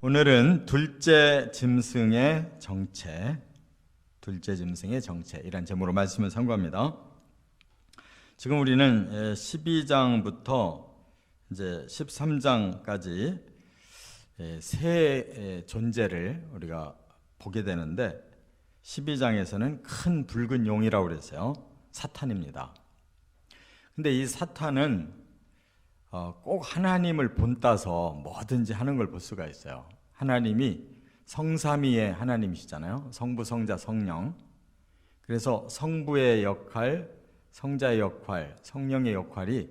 오늘은 둘째 짐승의 정체, 이란 제목으로 말씀을 선고합니다. 지금 우리는 12장부터 이제 13장까지 새 존재를 우리가 보게 되는데, 12장에서는 큰 붉은 용이라고 그랬어요. 사탄입니다. 근데 이 사탄은 꼭 하나님을 본따서 뭐든지 하는 걸 볼 수가 있어요. 하나님이 성삼위의 하나님이시잖아요. 성부, 성자, 성령. 그래서 성부의 역할, 성자의 역할, 성령의 역할이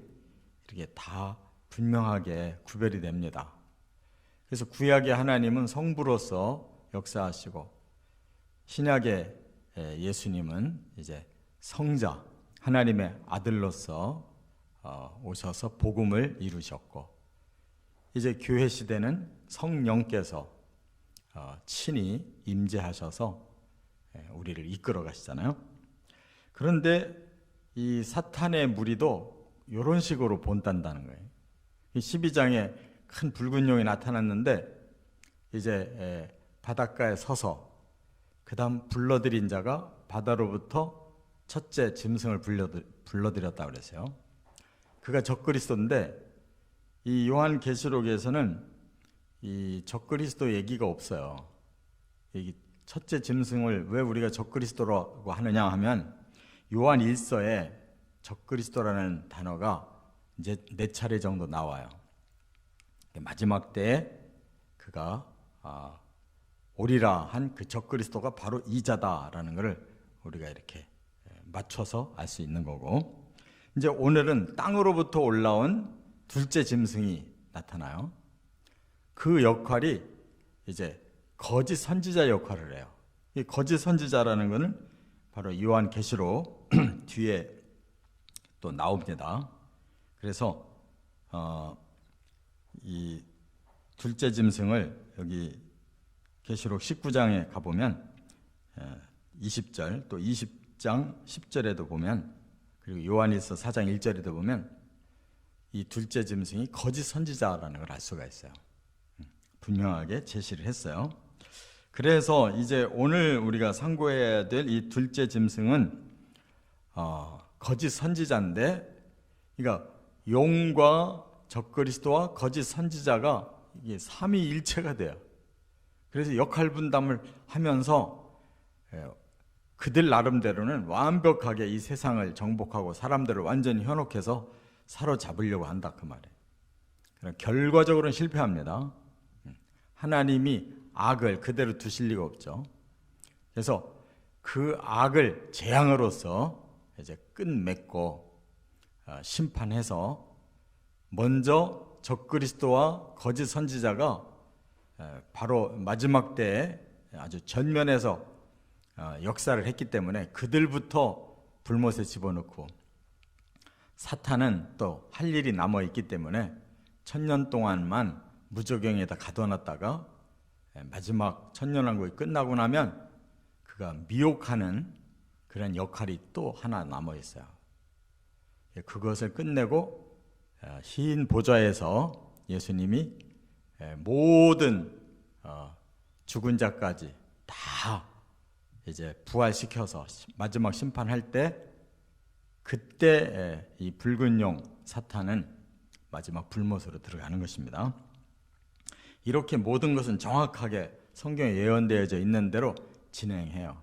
이렇게 다 분명하게 구별이 됩니다. 그래서 구약의 하나님은 성부로서 역사하시고, 신약의 예수님은 이제 성자, 하나님의 아들로서 오셔서 복음을 이루셨고, 이제 교회 시대는 성령께서 친히 임재하셔서 우리를 이끌어 가시잖아요. 그런데 이 사탄의 무리도 이런 식으로 본딴다는 거예요. 12장에 큰 붉은 용이 나타났는데, 이제 바닷가에 서서 그 다음 불러들인 자가 바다로부터 첫째 짐승을 불러들였다고 그랬어요. 그가 적그리스도인데, 이 요한계시록에서는 이 적그리스도 얘기가 없어요. 이 첫째 짐승을 왜 우리가 적그리스도라고 하느냐 하면, 요한 1서에 적그리스도라는 단어가 이제 4차례 정도 나와요. 마지막 때에 그가 오리라 한 그 적그리스도가 바로 이자다라는 것을 우리가 이렇게 맞춰서 알 수 있는 거고, 이제 오늘은 땅으로부터 올라온 둘째 짐승이 나타나요. 그 역할이 이제 거짓 선지자 역할을 해요. 이 거짓 선지자라는 것은 바로 요한계시록 뒤에 또 나옵니다. 그래서 이 둘째 짐승을 여기 계시록 19장에 가보면 20절, 또 20장 10절에도 보면, 그리고 요한일서 4장 1절에도 보면 이 둘째 짐승이 거짓 선지자라는 걸 알 수가 있어요. 분명하게 제시를 했어요. 그래서 이제 오늘 우리가 상고해야 될 이 둘째 짐승은 거짓 선지자인데, 그러니까 용과 적그리스도와 거짓 선지자가 이게 삼위일체가 돼요. 그래서 역할 분담을 하면서 그들 나름대로는 완벽하게 이 세상을 정복하고 사람들을 완전히 현혹해서 사로잡으려고 한다, 그 말이에요. 그러나 결과적으로는 실패합니다. 하나님이 악을 그대로 두실 리가 없죠. 그래서 그 악을 재앙으로서 이제 끝맺고 심판해서, 먼저 적그리스도와 거짓 선지자가 바로 마지막 때에 아주 전면에서 역사를 했기 때문에 그들부터 불못에 집어넣고, 사탄은 또 할 일이 남아있기 때문에 1000년 동안만 무저경에다 가둬놨다가 마지막 천년왕국이 끝나고 나면 그가 미혹하는 그런 역할이 또 하나 남아있어요. 그것을 끝내고 흰 보좌에서 예수님이 모든 죽은 자까지 다 이제 부활시켜서 마지막 심판할 때, 그때 이 붉은 용 사탄은 마지막 불못으로 들어가는 것입니다. 이렇게 모든 것은 정확하게 성경에 예언되어져 있는 대로 진행해요.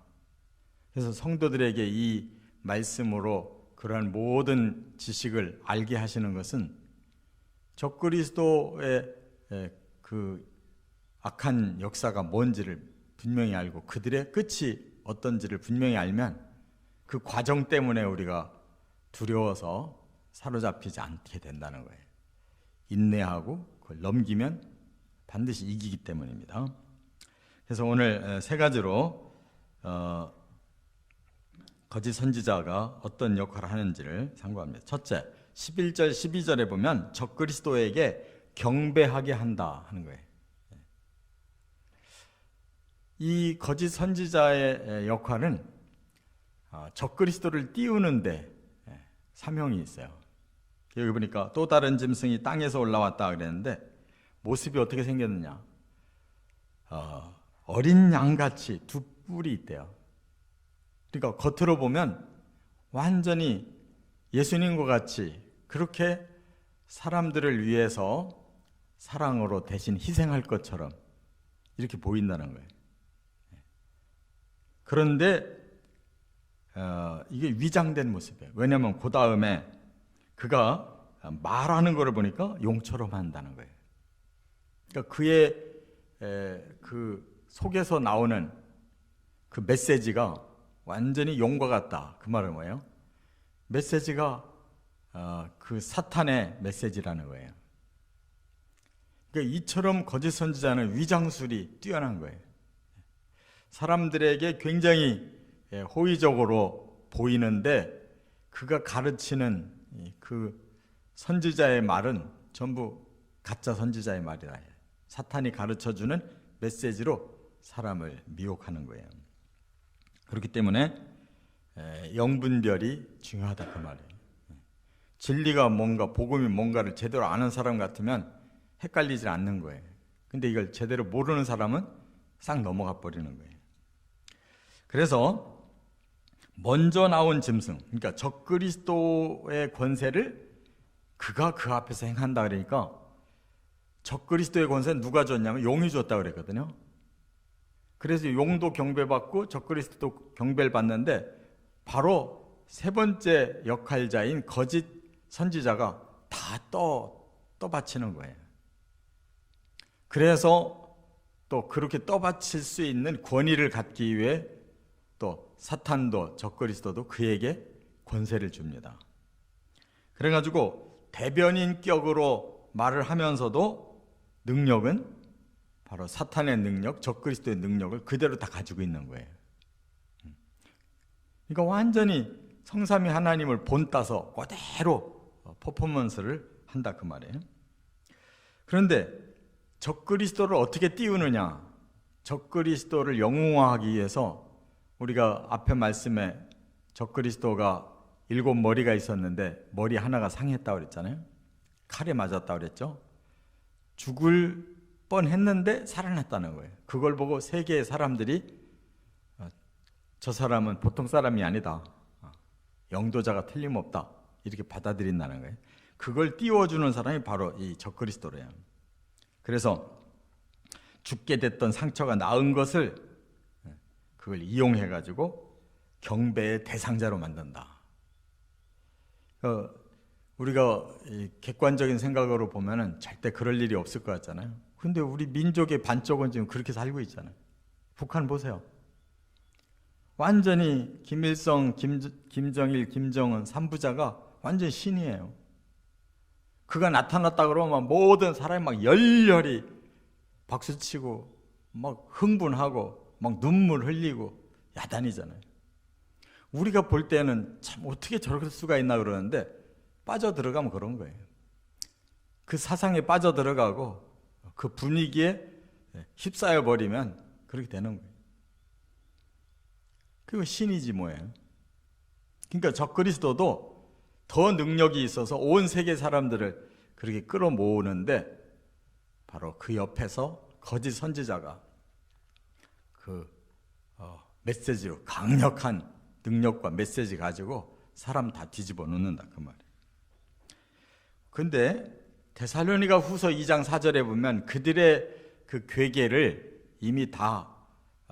그래서 성도들에게 이 말씀으로 그러한 모든 지식을 알게 하시는 것은, 적그리스도의 그 악한 역사가 뭔지를 분명히 알고 그들의 끝이 어떤지를 분명히 알면, 그 과정 때문에 우리가 두려워서 사로잡히지 않게 된다는 거예요. 인내하고 그걸 넘기면 반드시 이기기 때문입니다. 그래서 오늘 세 가지로 거짓 선지자가 어떤 역할을 하는지를 상고합니다. 첫째, 11절 12절에 보면 적그리스도에게 경배하게 한다 하는 거예요. 이 거짓 선지자의 역할은 적그리스도를 띄우는데 사명이 있어요. 여기 보니까 또 다른 짐승이 땅에서 올라왔다 그랬는데, 모습이 어떻게 생겼느냐? 어린 양같이 두 뿔이 있대요. 그러니까 겉으로 보면 완전히 예수님과 같이 그렇게 사람들을 위해서 사랑으로 대신 희생할 것처럼 이렇게 보인다는 거예요. 그런데 이게 위장된 모습이에요. 왜냐하면 그 다음에 그가 말하는 거를 보니까 용처럼 한다는 거예요. 그러니까 그의 그 속에서 나오는 그 메시지가 완전히 용과 같다. 그 말은 뭐예요? 메시지가 그 사탄의 메시지라는 거예요. 그러니까 이처럼 거짓 선지자는 위장술이 뛰어난 거예요. 사람들에게 굉장히 호의적으로 보이는데 그가 가르치는 그 선지자의 말은 전부 가짜 선지자의 말이다. 사탄이 가르쳐주는 메시지로 사람을 미혹하는 거예요. 그렇기 때문에 영분별이 중요하다 그 말이에요. 진리가 뭔가, 복음이 뭔가를 제대로 아는 사람 같으면 헷갈리지 않는 거예요. 근데 이걸 제대로 모르는 사람은 싹 넘어가 버리는 거예요. 그래서 먼저 나온 짐승, 그러니까 적그리스도의 권세를 그가 그 앞에서 행한다 그러니까 적그리스도의 권세는 누가 줬냐면 용이 줬다 그랬거든요. 그래서 용도 경배받고 적그리스도도 경배를 받는데 바로 세 번째 역할자인 거짓 선지자가 다 떠받치는 거예요. 그래서 또 그렇게 떠받칠 수 있는 권위를 갖기 위해 또 사탄도 적그리스도도 그에게 권세를 줍니다. 그래가지고 대변인격으로 말을 하면서도 능력은 바로 사탄의 능력, 적그리스도의 능력을 그대로 다 가지고 있는 거예요. 그러니까 완전히 성삼위 하나님을 본따서 그대로 퍼포먼스를 한다 그 말이에요. 그런데 적그리스도를 어떻게 띄우느냐? 적그리스도를 영웅화하기 위해서 우리가 앞에 말씀에 적그리스도가 7 머리가 있었는데 머리 하나가 상했다고 그랬잖아요. 칼에 맞았다고 그랬죠. 죽을 뻔했는데 살아났다는 거예요. 그걸 보고 세계의 사람들이 저 사람은 보통 사람이 아니다. 영도자가 틀림없다. 이렇게 받아들인다는 거예요. 그걸 띄워주는 사람이 바로 이 적그리스도래요. 그래서 죽게 됐던 상처가 나은 것을 그걸 이용해가지고 경배의 대상자로 만든다. 우리가 객관적인 생각으로 보면은 절대 그럴 일이 없을 것 같잖아요. 근데 우리 민족의 반쪽은 지금 그렇게 살고 있잖아요. 북한 보세요. 완전히 김일성, 김정일, 김정은 3부자가 완전 신이에요. 그가 나타났다 그러면 모든 사람이 막 열렬히 박수치고 막 흥분하고 막 눈물 흘리고 야단이잖아요. 우리가 볼 때는 참 어떻게 저럴 수가 있나 그러는데 빠져들어가면 그런 거예요. 그 사상에 빠져들어가고 그 분위기에 휩싸여 버리면 그렇게 되는 거예요. 그거 신이지 뭐예요. 그러니까 적그리스도도 더 능력이 있어서 온 세계 사람들을 그렇게 끌어모으는데 바로 그 옆에서 거짓 선지자가 그 메시지로 강력한 능력과 메시지 가지고 사람 다 뒤집어 놓는다 그 말이에요. 근데 데살로니가 후서 2장 4절에 보면 그들의 그 괴계를 이미 다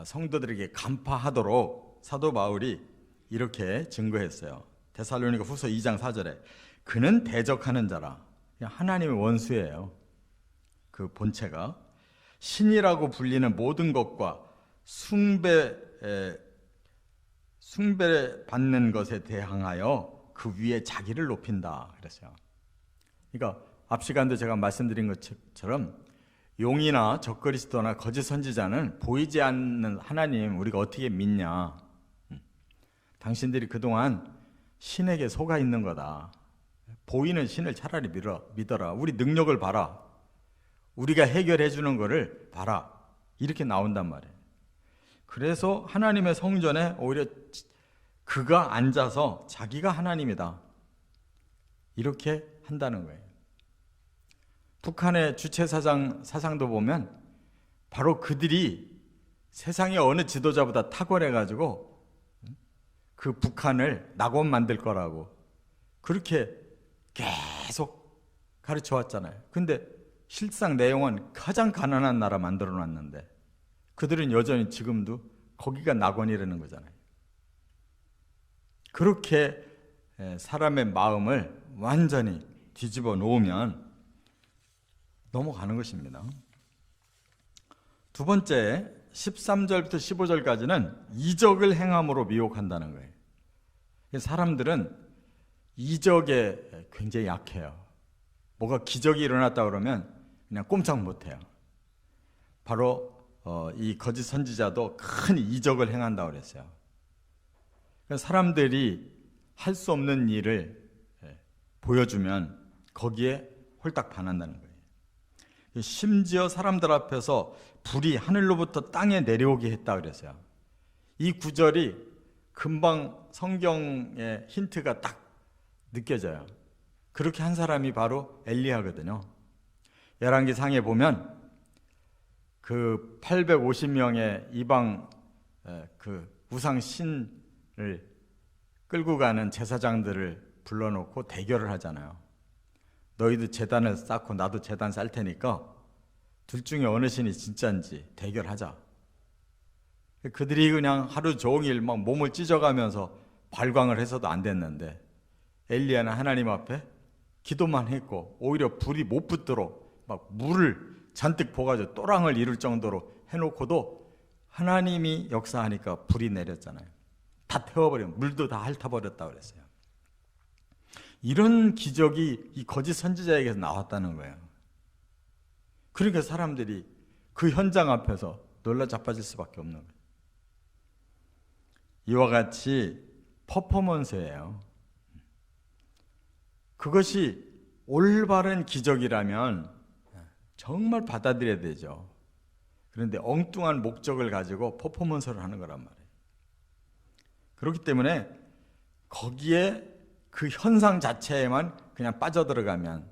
성도들에게 간파하도록 사도 바울이 이렇게 증거했어요. 데살로니가 후서 2장 4절에 그는 대적하는 자라. 하나님의 원수예요. 그 본체가 신이라고 불리는 모든 것과 숭배받는 것에 대항하여 그 위에 자기를 높인다 그랬어요. 그러니까 앞 시간도 제가 말씀드린 것처럼 용이나 적그리스도나 거짓 선지자는 보이지 않는 하나님 우리가 어떻게 믿냐? 당신들이 그동안 신에게 속아 있는 거다. 보이는 신을 차라리 믿어라. 우리 능력을 봐라. 우리가 해결해 주는 거를 봐라. 이렇게 나온단 말이에요. 그래서 하나님의 성전에 오히려 그가 앉아서 자기가 하나님이다. 이렇게 한다는 거예요. 북한의 주체 사상도 보면 바로 그들이 세상의 어느 지도자보다 탁월해가지고 그 북한을 낙원 만들 거라고 그렇게 계속 가르쳐 왔잖아요. 근데 실상 내용은 가장 가난한 나라 만들어 놨는데 그들은 여전히 지금도 거기가 낙원이라는 거잖아요. 그렇게 사람의 마음을 완전히 뒤집어 놓으면 넘어가는 것입니다. 두 번째, 13절부터 15절까지는 이적을 행함으로 미혹한다는 거예요. 사람들은 이적에 굉장히 약해요. 뭐가 기적이 일어났다 그러면 그냥 꼼짝 못해요. 바로 이 거짓 선지자도 큰 이적을 행한다고 그랬어요. 사람들이 할 수 없는 일을 보여주면 거기에 홀딱 반한다는 거예요. 심지어 사람들 앞에서 불이 하늘로부터 땅에 내려오게 했다 그랬어요. 이 구절이 금방 성경의 힌트가 딱 느껴져요. 그렇게 한 사람이 바로 엘리야거든요. 열왕기 상에 보면 그 850명의 이방 그 우상 신을 끌고 가는 제사장들을 불러놓고 대결을 하잖아요. 너희도 제단을 쌓고 나도 제단 쌓을 테니까 둘 중에 어느 신이 진짜인지 대결하자. 그들이 그냥 하루 종일 막 몸을 찢어가면서 발광을 해서도 안 됐는데 엘리야는 하나님 앞에 기도만 했고 오히려 불이 못 붙도록 막 물을 잔뜩 부어가지고 또랑을 이룰 정도로 해놓고도 하나님이 역사하니까 불이 내렸잖아요. 다 태워버리면 물도 다 핥아버렸다고 그랬어요. 이런 기적이 이 거짓 선지자에게서 나왔다는 거예요. 그러니까 사람들이 그 현장 앞에서 놀라 자빠질 수밖에 없는 거예요. 이와 같이 퍼포먼스예요. 그것이 올바른 기적이라면 정말 받아들여야 되죠. 그런데 엉뚱한 목적을 가지고 퍼포먼스를 하는 거란 말이에요. 그렇기 때문에 거기에 그 현상 자체에만 그냥 빠져들어가면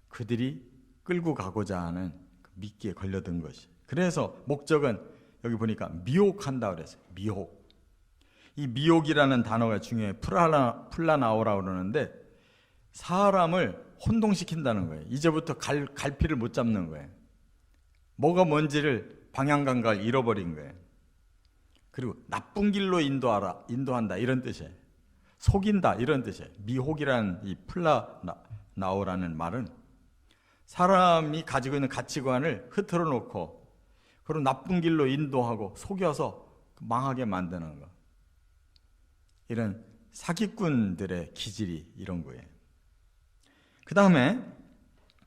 그들이 끌고 가고자 하는 미끼에 걸려든 것이. 그래서 목적은 여기 보니까 미혹한다 그랬어요. 미혹. 이 미혹이라는 단어가 중요해요. 플라나오라고 그러는데 사람을 혼동시킨다는 거예요. 이제부터 갈피를 못 잡는 거예요. 뭐가 뭔지를 방향감각을 잃어버린 거예요. 그리고 나쁜 길로 인도한다 이런 뜻이에요. 속인다 이런 뜻이에요. 미혹이라는 이 플라나오라는 말은 사람이 가지고 있는 가치관을 흐트러 놓고 그리고 나쁜 길로 인도하고 속여서 망하게 만드는 거. 이런 사기꾼들의 기질이 이런 거예요. 그 다음에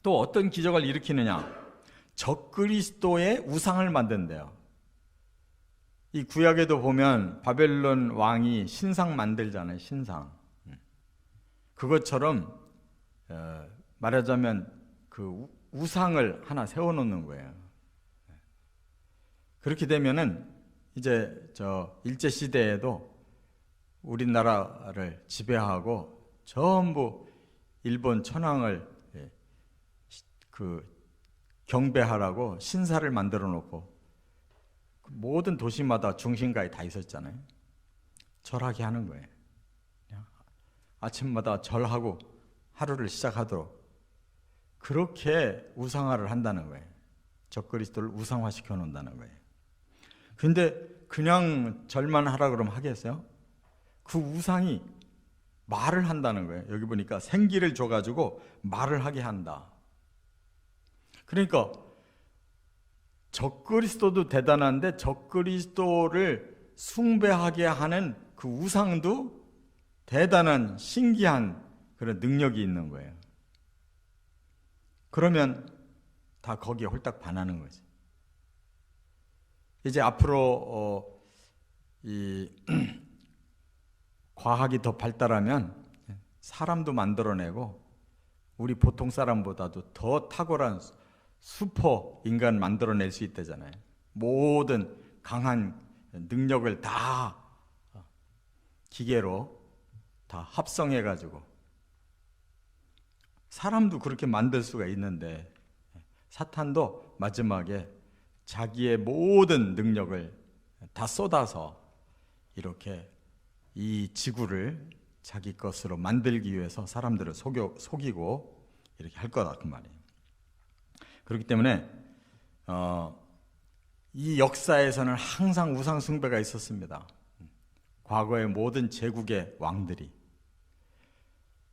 또 어떤 기적을 일으키느냐? 적그리스도의 우상을 만든대요. 이 구약에도 보면 바벨론 왕이 신상 만들잖아요. 신상. 그것처럼 말하자면 그 우상을 하나 세워놓는 거예요. 그렇게 되면은 이제 저 일제 시대에도 우리나라를 지배하고 전부 일본 천황을 그 경배하라고 신사를 만들어 놓고 모든 도시마다 중심가에 다 있었잖아요. 절하게 하는 거예요. 아침마다 절하고 하루를 시작하도록 그렇게 우상화를 한다는 거예요. 적그리스도를 우상화시켜 놓는다는 거예요. 근데 그냥 절만 하라 그러면 하겠어요? 그 우상이 말을 한다는 거예요. 여기 보니까 생기를 줘가지고 말을 하게 한다. 그러니까 적그리스도도 대단한데 적그리스도를 숭배하게 하는 그 우상도 대단한 신기한 그런 능력이 있는 거예요. 그러면 다 거기에 홀딱 반하는 거지. 이제 앞으로 이 과학이 더 발달하면 사람도 만들어내고 우리 보통 사람보다도 더 탁월한 슈퍼 인간 만들어낼 수 있다잖아요. 모든 강한 능력을 다 기계로 다 합성해가지고 사람도 그렇게 만들 수가 있는데 사탄도 마지막에 자기의 모든 능력을 다 쏟아서 이렇게 이 지구를 자기 것으로 만들기 위해서 사람들을 속이고 이렇게 할 거다 그 말이에요. 그렇기 때문에 이 역사에서는 항상 우상 숭배가 있었습니다. 과거의 모든 제국의 왕들이,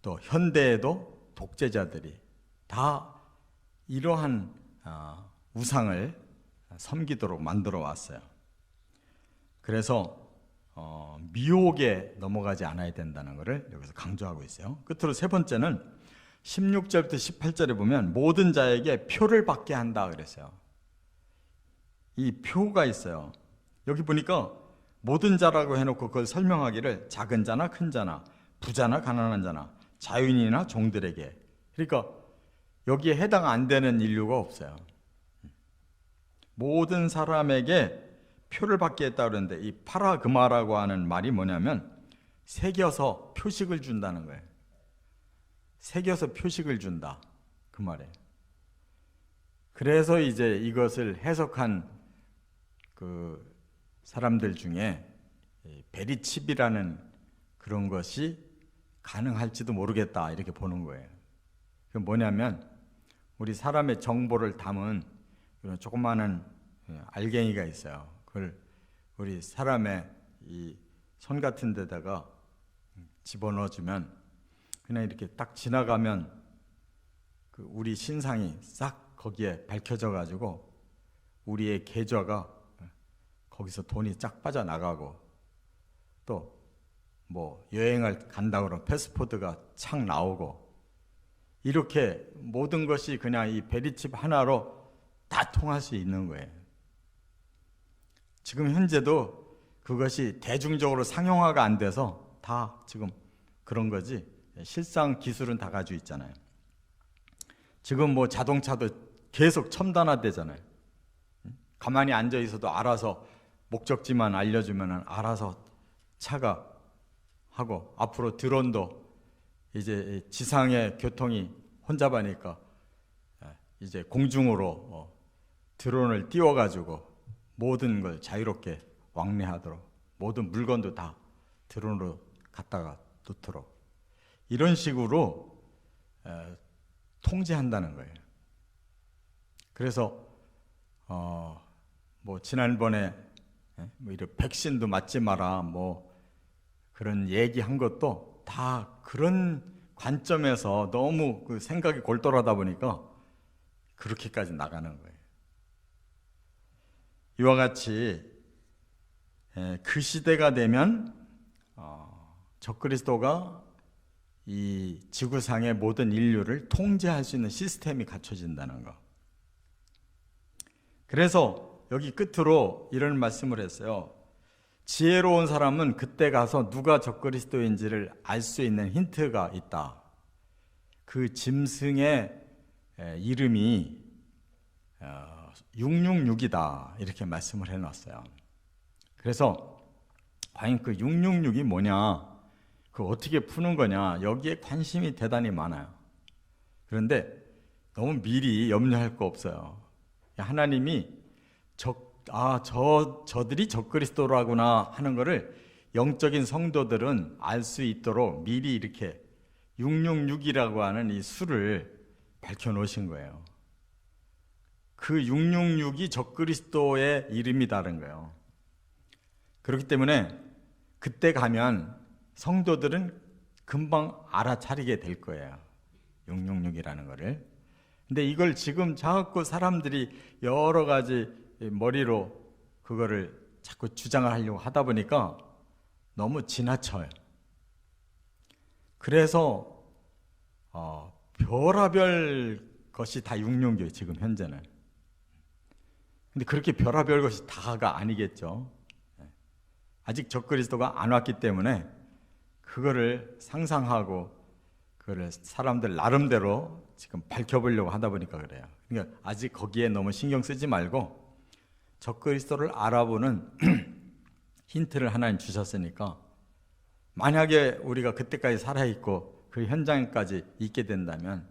또 현대에도 독재자들이 다 이러한 우상을 섬기도록 만들어 왔어요. 그래서 미혹에 넘어가지 않아야 된다는 것을 여기서 강조하고 있어요. 끝으로 세 번째는 16절부터 18절에 보면 모든 자에게 표를 받게 한다 그랬어요. 이 표가 있어요. 여기 보니까 모든 자라고 해놓고 그걸 설명하기를 작은 자나 큰 자나 부자나 가난한 자나 자유인이나 종들에게, 그러니까 여기에 해당 안 되는 인류가 없어요. 모든 사람에게 표를 받게 했다 그러는데, 이 파라그마라고 하는 말이 뭐냐면 새겨서 표식을 준다는 거예요. 새겨서 표식을 준다 그 말이에요. 그래서 이제 이것을 해석한 그 사람들 중에 베리칩이라는 그런 것이 가능할지도 모르겠다 이렇게 보는 거예요. 그 뭐냐면 우리 사람의 정보를 담은 이런 조그마한 알갱이가 있어요. 그걸 우리 사람의 이 손 같은 데다가 집어넣어주면 그냥 이렇게 딱 지나가면 그 우리 신상이 싹 거기에 밝혀져 가지고 우리의 계좌가 거기서 돈이 쫙 빠져나가고, 또 뭐 여행을 간다고 그러면 패스포드가 착 나오고, 이렇게 모든 것이 그냥 이 베리칩 하나로 다 통할 수 있는 거예요. 지금 현재도 그것이 대중적으로 상용화가 안 돼서 다 지금 그런 거지, 실상 기술은 다 가지고 있잖아요. 지금 뭐 자동차도 계속 첨단화되잖아요. 가만히 앉아 있어도 알아서 목적지만 알려주면 알아서 차가 하고, 앞으로 드론도 이제 지상의 교통이 혼잡하니까 이제 공중으로 드론을 띄워가지고 모든 걸 자유롭게 왕래하도록, 모든 물건도 다 드론으로 갖다가 놓도록, 이런 식으로 통제한다는 거예요. 그래서 뭐 지난번에 뭐 이런 백신도 맞지 마라 뭐 그런 얘기한 것도 다 그런 관점에서 너무 그 생각이 골똘하다 보니까 그렇게까지 나가는 거예요. 이와 같이 그 시대가 되면 적그리스도가 이 지구상의 모든 인류를 통제할 수 있는 시스템이 갖춰진다는 거. 그래서 여기 끝으로 이런 말씀을 했어요. 지혜로운 사람은 그때 가서 누가 적그리스도인지를 알 수 있는 힌트가 있다. 그 짐승의 이름이 666이다 이렇게 말씀을 해놨어요. 그래서 과연 그 666이 뭐냐, 그 어떻게 푸는 거냐, 여기에 관심이 대단히 많아요. 그런데 너무 미리 염려할 거 없어요. 하나님이 저들이 적그리스도라구나 하는 거를 영적인 성도들은 알 수 있도록 미리 이렇게 666이라고 하는 이 수를 밝혀 놓으신 거예요. 그 666이 적그리스도의 이름이다는 거예요. 그렇기 때문에 그때 가면 성도들은 금방 알아차리게 될 거예요. 666이라는 거를. 근데 이걸 지금 자꾸 사람들이 여러 가지 머리로 그거를 자꾸 주장을 하려고 하다 보니까 너무 지나쳐요. 그래서 별하별 것이 다 666이에요 지금 현재는. 근데 그렇게 별하별 것이 다가 아니겠죠. 아직 적그리스도가 안 왔기 때문에 그거를 상상하고 그거를 사람들 나름대로 지금 밝혀보려고 하다 보니까 그래요. 그러니까 아직 거기에 너무 신경 쓰지 말고 적그리스도를 알아보는 힌트를 하나님 주셨으니까, 만약에 우리가 그때까지 살아있고 그 현장까지 있게 된다면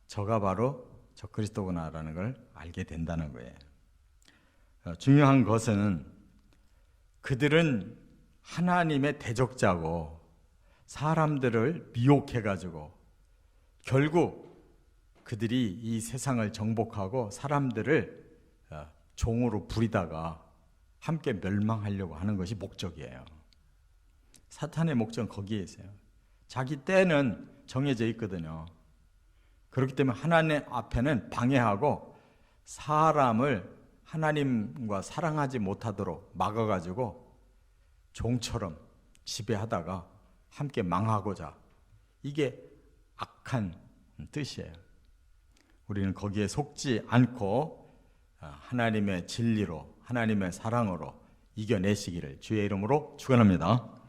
저가 바로 적그리스도구나라는 걸 알게 된다는 거예요. 중요한 것은 그들은 하나님의 대적자고 사람들을 미혹해가지고 결국 그들이 이 세상을 정복하고 사람들을 종으로 부리다가 함께 멸망하려고 하는 것이 목적이에요. 사탄의 목적은 거기에 있어요. 자기 때는 정해져 있거든요. 그렇기 때문에 하나님 앞에는 방해하고 사람을 하나님과 사랑하지 못하도록 막아가지고 종처럼 지배하다가 함께 망하고자, 이게 악한 뜻이에요. 우리는 거기에 속지 않고 하나님의 진리로, 하나님의 사랑으로 이겨내시기를 주의 이름으로 축원합니다.